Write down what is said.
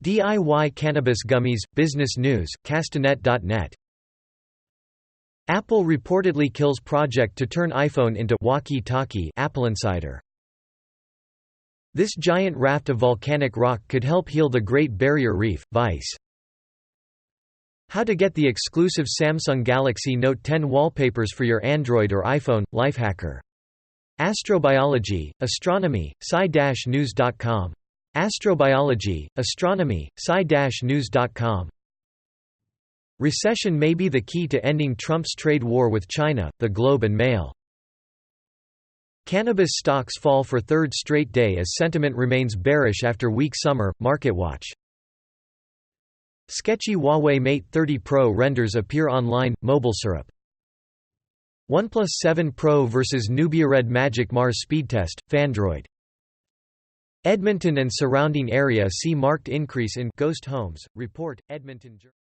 DIY cannabis gummies, business news, castanet.net. Apple reportedly kills project to turn iPhone into walkie talkie. AppleInsider. This giant raft of volcanic rock could help heal the Great Barrier Reef. Vice. How to get the exclusive Samsung Galaxy Note 10 wallpapers for your Android or iPhone. Lifehacker. Astrobiology, astronomy, sci-news.com. Astrobiology, astronomy, sci-news.com. Recession may be the key to ending Trump's trade war with China. The Globe and Mail. Cannabis stocks fall for third straight day as sentiment remains bearish after weak summer. MarketWatch. Sketchy Huawei Mate 30 Pro renders appear online. Mobile syrup. OnePlus 7 Pro vs Nubia Red Magic Mars speedtest. Fandroid. Edmonton and surrounding area see marked increase in ghost homes. Report. Edmonton.